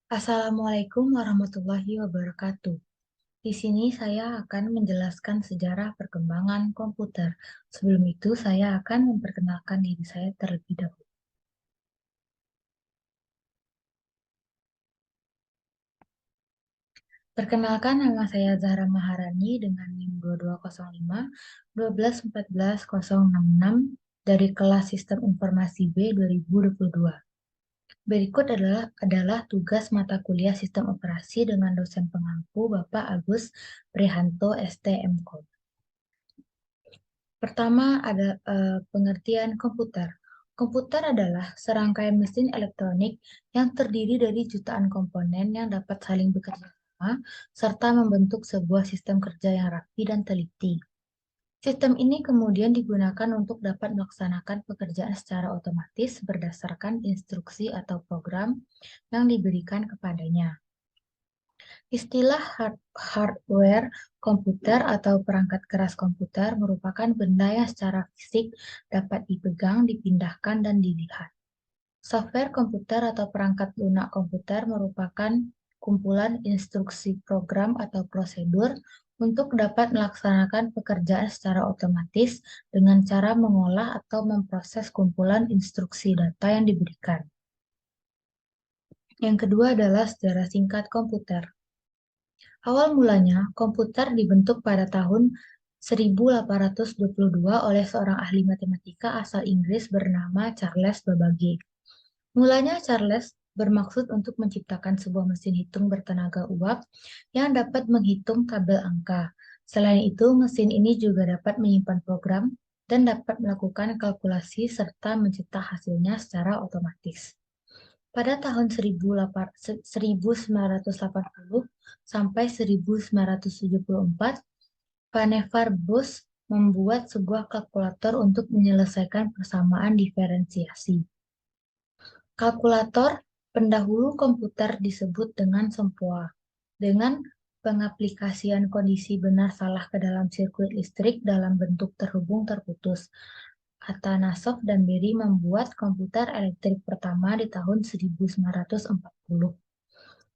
Assalamualaikum warahmatullahi wabarakatuh. Di sini saya akan menjelaskan sejarah perkembangan komputer. Sebelum itu, saya akan memperkenalkan diri saya terlebih dahulu. Perkenalkan, nama saya Zahra Maharani dengan NIM 2205 1214066 dari kelas Sistem Informasi B 2022. Berikut adalah tugas mata kuliah Sistem Operasi dengan dosen pengampu Bapak Agus Prihanto STMKOM. Pertama ada pengertian komputer. Komputer adalah serangkaian mesin elektronik yang terdiri dari jutaan komponen yang dapat saling bekerja sama serta membentuk sebuah sistem kerja yang rapi dan teliti. Sistem ini kemudian digunakan untuk dapat melaksanakan pekerjaan secara otomatis berdasarkan instruksi atau program yang diberikan kepadanya. Istilah hardware komputer atau perangkat keras komputer merupakan benda yang secara fisik dapat dipegang, dipindahkan, dan dilihat. Software komputer atau perangkat lunak komputer merupakan kumpulan instruksi program atau prosedur untuk dapat melaksanakan pekerjaan secara otomatis dengan cara mengolah atau memproses kumpulan instruksi data yang diberikan. Yang kedua adalah sejarah singkat komputer. Awal mulanya, komputer dibentuk pada tahun 1822 oleh seorang ahli matematika asal Inggris bernama Charles Babbage. Mulanya Charles bermaksud untuk menciptakan sebuah mesin hitung bertenaga uap yang dapat menghitung tabel angka. Selain itu, mesin ini juga dapat menyimpan program dan dapat melakukan kalkulasi serta mencetak hasilnya secara otomatis. Pada tahun 1980 sampai 1974, Vannevar Bush membuat sebuah kalkulator untuk menyelesaikan persamaan diferensiasi. Kalkulator pendahulu komputer disebut dengan sempoa. Dengan pengaplikasian kondisi benar salah ke dalam sirkuit listrik dalam bentuk terhubung terputus. Atanasov dan Berry membuat komputer elektrik pertama di tahun 1940.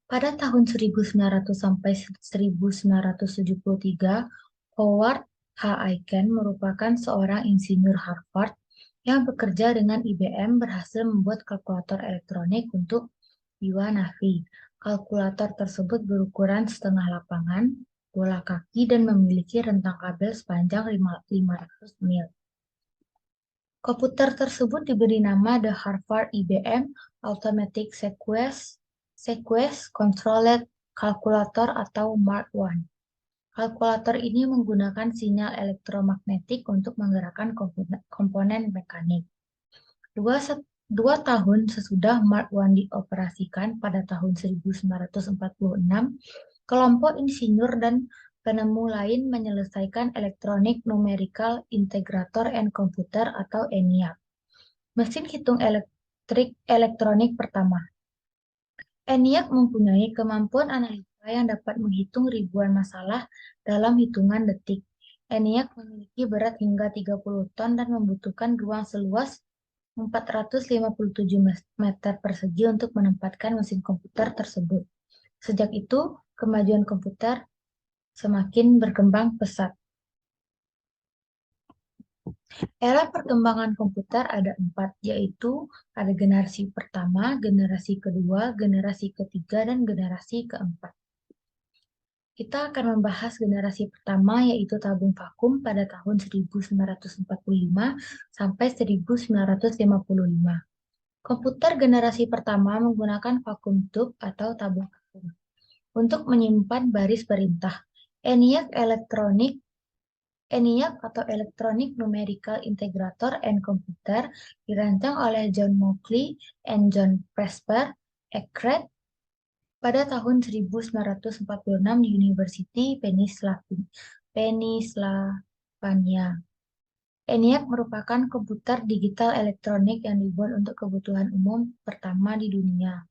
Pada tahun 1900 sampai 1973, Howard H. Aiken merupakan seorang insinyur Harvard yang bekerja dengan IBM berhasil membuat kalkulator elektronik untuk Iwa Navi. Kalkulator tersebut berukuran setengah lapangan, bola kaki, dan memiliki rentang kabel sepanjang 500 mil. Komputer tersebut diberi nama The Harvard IBM Automatic Sequence Controlled Calculator atau Mark I. Kalkulator ini menggunakan sinyal elektromagnetik untuk menggerakkan komponen mekanik. Dua tahun sesudah Mark I dioperasikan pada tahun 1946, kelompok insinyur dan penemu lain menyelesaikan Electronic Numerical Integrator and Computer atau ENIAC, mesin hitung elektronik pertama. ENIAC mempunyai kemampuan analisa yang dapat menghitung ribuan masalah dalam hitungan detik. ENIAC memiliki berat hingga 30 ton dan membutuhkan ruang seluas 457 meter persegi untuk menempatkan mesin komputer tersebut. Sejak itu, kemajuan komputer semakin berkembang pesat. Era perkembangan komputer ada 4, yaitu ada generasi pertama, generasi kedua, generasi ketiga, dan generasi keempat. Kita akan membahas generasi pertama, yaitu tabung vakum pada tahun 1945 sampai 1955. Komputer generasi pertama menggunakan vakum tube atau tabung vakum untuk menyimpan baris perintah. ENIAC atau Electronic Numerical Integrator and Computer dirancang oleh John Mauchly and John Presper Eckert pada tahun 1946 di University Pennsylvania. ENIAC merupakan komputer digital elektronik yang dibuat untuk kebutuhan umum pertama di dunia.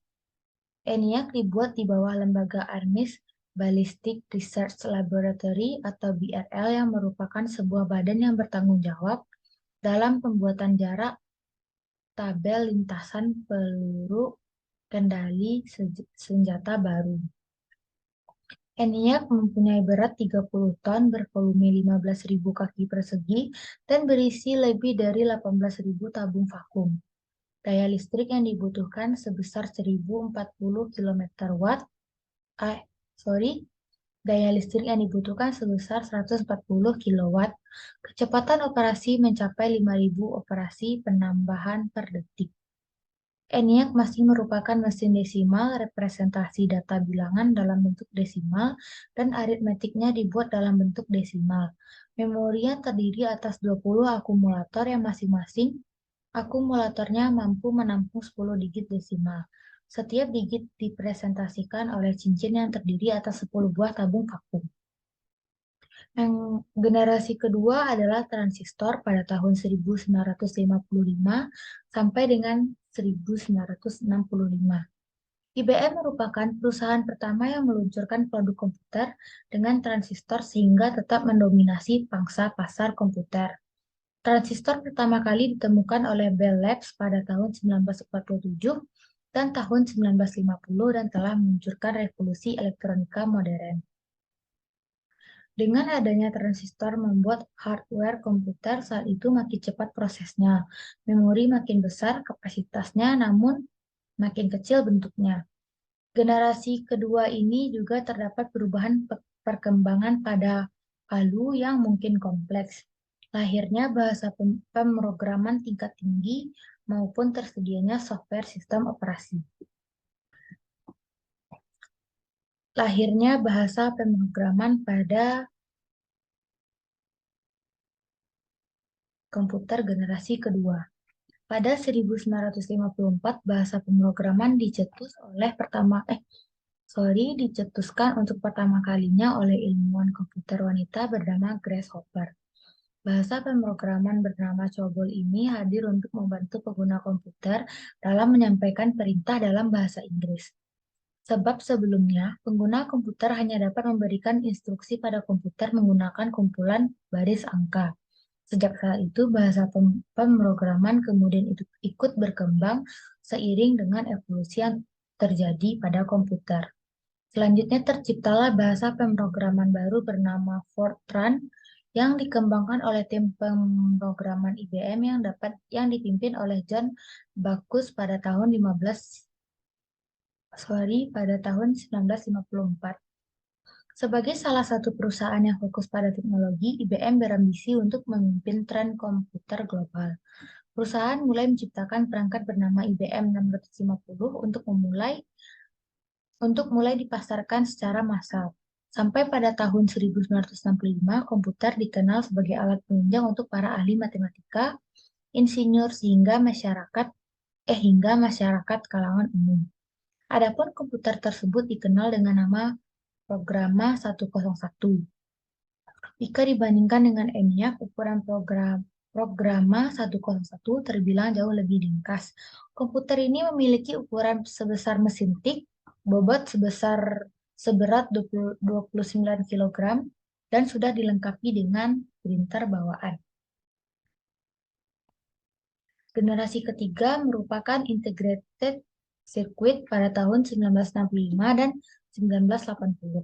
ENIAC dibuat di bawah lembaga Army Ballistic Research Laboratory atau BRL yang merupakan sebuah badan yang bertanggung jawab dalam pembuatan jarak tabel lintasan peluru kendali senjata baru. ENIAC mempunyai berat 30 ton, bervolume 15.000 kaki persegi, dan berisi lebih dari 18.000 tabung vakum. Daya listrik yang dibutuhkan sebesar 1040 km watt. Daya listrik yang dibutuhkan sebesar 140 kW. Kecepatan operasi mencapai 5.000 operasi penambahan per detik. ENIAC masih merupakan mesin desimal, representasi data bilangan dalam bentuk desimal, dan aritmetiknya dibuat dalam bentuk desimal. Memorinya terdiri atas 20 akumulator yang masing-masing akumulatornya mampu menampung 10 digit desimal. Setiap digit dipresentasikan oleh cincin yang terdiri atas 10 buah tabung vakum. Yang generasi kedua adalah transistor pada tahun 1955 sampai dengan 1965. IBM merupakan perusahaan pertama yang meluncurkan produk komputer dengan transistor sehingga tetap mendominasi pangsa pasar komputer. Transistor pertama kali ditemukan oleh Bell Labs pada tahun 1947 dan tahun 1950 dan telah meluncurkan revolusi elektronika modern. Dengan adanya transistor membuat hardware komputer saat itu makin cepat prosesnya, memori makin besar kapasitasnya namun makin kecil bentuknya. Generasi kedua ini juga terdapat perubahan perkembangan pada palu yang mungkin kompleks. Lahirnya bahasa pemrograman tingkat tinggi maupun tersedianya software sistem operasi. Lahirnya bahasa pemrograman pada komputer generasi kedua. Pada 1954, bahasa pemrograman dicetuskan untuk pertama kalinya oleh ilmuwan komputer wanita bernama Grace Hopper. Bahasa pemrograman bernama COBOL ini hadir untuk membantu pengguna komputer dalam menyampaikan perintah dalam bahasa Inggris. Sebab sebelumnya, pengguna komputer hanya dapat memberikan instruksi pada komputer menggunakan kumpulan baris angka. Sejak saat itu, bahasa pemrograman kemudian ikut berkembang seiring dengan evolusi yang terjadi pada komputer. Selanjutnya terciptalah bahasa pemrograman baru bernama Fortran yang dikembangkan oleh tim pemrograman IBM yang dipimpin oleh John Backus pada tahun 1954. Sebagai salah satu perusahaan yang fokus pada teknologi, IBM berambisi untuk memimpin tren komputer global. Perusahaan mulai menciptakan perangkat bernama IBM 650 untuk mulai dipasarkan secara massal. Sampai pada tahun 1965, komputer dikenal sebagai alat penunjang untuk para ahli matematika, insinyur, hingga masyarakat kalangan umum. Adapun komputer tersebut dikenal dengan nama Programa 101. Jika dibandingkan dengan ENIAC, ukuran Programa 101 terbilang jauh lebih ringkas. Komputer ini memiliki ukuran sebesar mesin tik, bobot seberat 29 kg, dan sudah dilengkapi dengan printer bawaan. Generasi ketiga merupakan integrated circuit pada tahun 1965 dan 1980.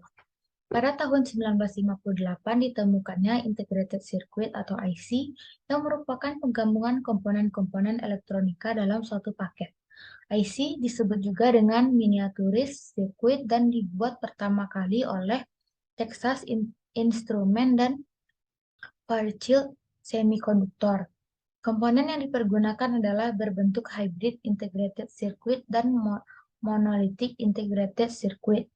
Pada tahun 1958 ditemukannya integrated circuit atau IC yang merupakan penggabungan komponen-komponen elektronika dalam suatu paket. IC disebut juga dengan miniaturized circuit dan dibuat pertama kali oleh Texas Instruments dan Fairchild Semiconductor. Komponen yang dipergunakan adalah berbentuk hybrid integrated circuit dan monolithic integrated circuit.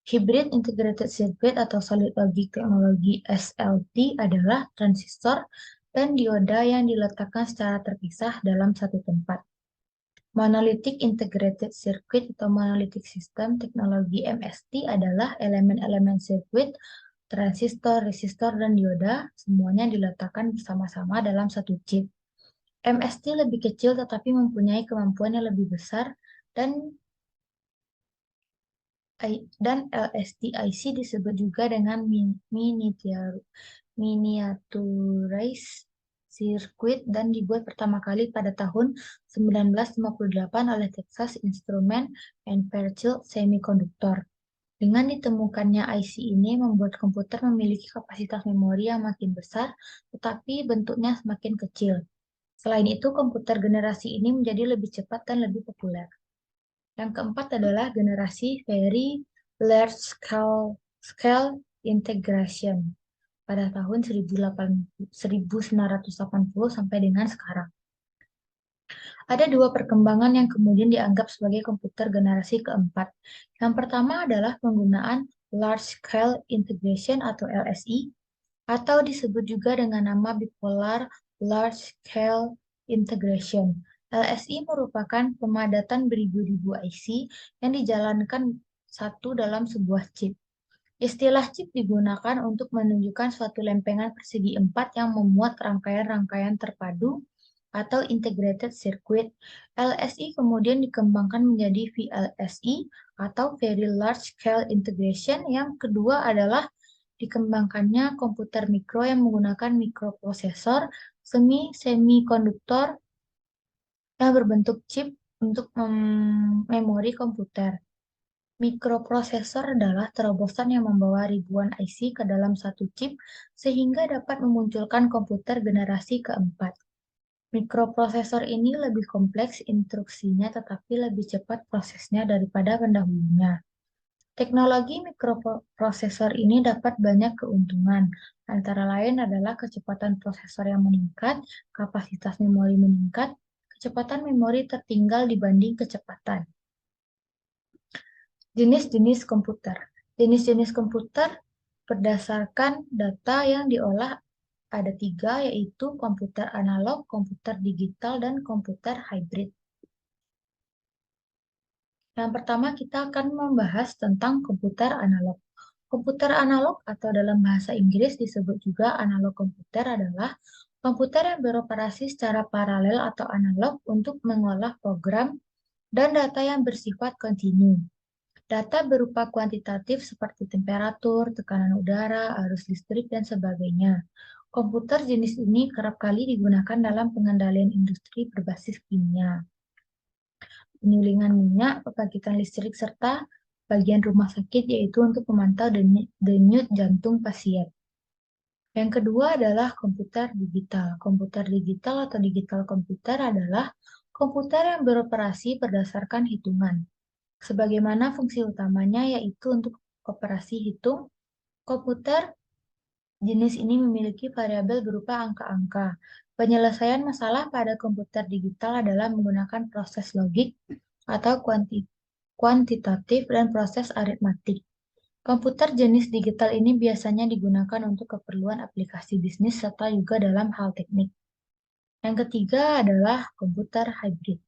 Hybrid integrated circuit atau solid logic teknologi SLT adalah transistor dan dioda yang diletakkan secara terpisah dalam satu tempat. Monolithic integrated circuit atau monolithic system teknologi MST adalah elemen-elemen sirkuit, transistor, resistor, dan dioda semuanya diletakkan bersama-sama dalam satu chip. MST lebih kecil tetapi mempunyai kemampuan yang lebih besar dan LSD IC disebut juga dengan miniaturized Circuit dan dibuat pertama kali pada tahun 1958 oleh Texas Instruments and Fairchild Semiconductor. Dengan ditemukannya IC ini membuat komputer memiliki kapasitas memori yang makin besar, tetapi bentuknya semakin kecil. Selain itu, komputer generasi ini menjadi lebih cepat dan lebih populer. Yang keempat adalah generasi Very Large Scale Integration pada tahun 1980 sampai dengan sekarang. Ada dua perkembangan yang kemudian dianggap sebagai komputer generasi keempat. Yang pertama adalah penggunaan Large Scale Integration atau LSI, atau disebut juga dengan nama Bipolar Large Scale Integration. LSI merupakan pemadatan beribu-ribu IC yang dijalankan satu dalam sebuah chip. Istilah chip digunakan untuk menunjukkan suatu lempengan persegi empat yang memuat rangkaian-rangkaian terpadu atau integrated circuit. LSI kemudian dikembangkan menjadi VLSI atau Very Large Scale Integration. Yang kedua adalah dikembangkannya komputer mikro yang menggunakan mikroprosesor semikonduktor yang berbentuk chip untuk memori komputer. Mikroprosesor adalah terobosan yang membawa ribuan IC ke dalam satu chip sehingga dapat memunculkan komputer generasi keempat. Mikroprosesor ini lebih kompleks instruksinya tetapi lebih cepat prosesnya daripada pendahulunya. Teknologi mikroprosesor ini dapat banyak keuntungan, antara lain adalah kecepatan prosesor yang meningkat, kapasitas memori meningkat, kecepatan memori tertinggal dibanding kecepatan. Jenis-jenis komputer. Jenis-jenis komputer berdasarkan data yang diolah ada tiga, yaitu komputer analog, komputer digital, dan komputer hybrid. Yang pertama kita akan membahas tentang komputer analog. Komputer analog atau dalam bahasa Inggris disebut juga analog komputer adalah komputer yang beroperasi secara paralel atau analog untuk mengolah program dan data yang bersifat kontinu. Data berupa kuantitatif seperti temperatur, tekanan udara, arus listrik, dan sebagainya. Komputer jenis ini kerap kali digunakan dalam pengendalian industri berbasis kimia, penyulingan minyak, pembangkitan listrik, serta bagian rumah sakit, yaitu untuk memantau denyut jantung pasien. Yang kedua adalah komputer digital. Komputer digital atau digital komputer adalah komputer yang beroperasi berdasarkan hitungan. Sebagaimana fungsi utamanya yaitu untuk operasi hitung, komputer jenis ini memiliki variabel berupa angka-angka. Penyelesaian masalah pada komputer digital adalah menggunakan proses logik atau kuantitatif dan proses aritmatik. Komputer jenis digital ini biasanya digunakan untuk keperluan aplikasi bisnis serta juga dalam hal teknik. Yang ketiga adalah komputer hybrid.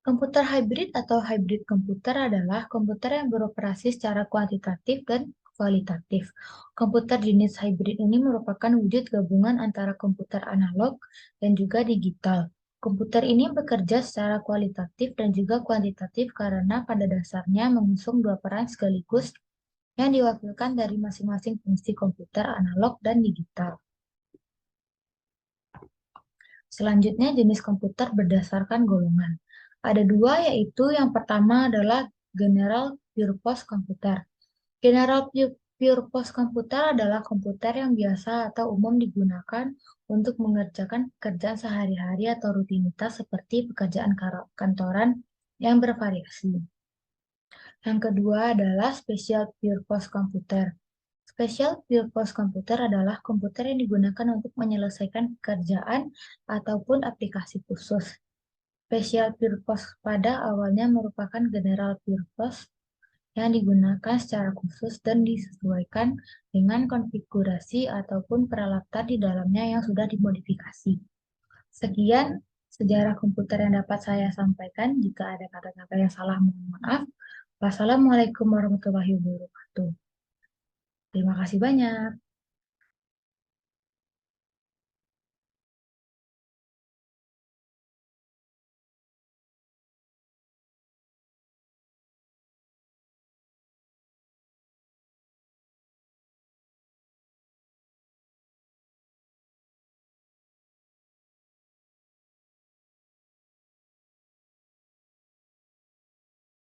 Komputer hybrid atau hybrid komputer adalah komputer yang beroperasi secara kuantitatif dan kualitatif. Komputer jenis hybrid ini merupakan wujud gabungan antara komputer analog dan juga digital. Komputer ini bekerja secara kualitatif dan juga kuantitatif karena pada dasarnya mengusung dua peran sekaligus yang diwakilkan dari masing-masing fungsi komputer analog dan digital. Selanjutnya jenis komputer berdasarkan golongan. Ada dua, yaitu yang pertama adalah General Purpose Computer. General Purpose Computer adalah komputer yang biasa atau umum digunakan untuk mengerjakan pekerjaan sehari-hari atau rutinitas seperti pekerjaan kantoran yang bervariasi. Yang kedua adalah Special Purpose Computer. Special Purpose Computer adalah komputer yang digunakan untuk menyelesaikan pekerjaan ataupun aplikasi khusus. Special Purpose pada awalnya merupakan General Purpose yang digunakan secara khusus dan disesuaikan dengan konfigurasi ataupun peralatan di dalamnya yang sudah dimodifikasi. Sekian sejarah komputer yang dapat saya sampaikan. Jika ada kata-kata yang salah, mohon maaf. Wassalamualaikum warahmatullahi wabarakatuh. Terima kasih banyak.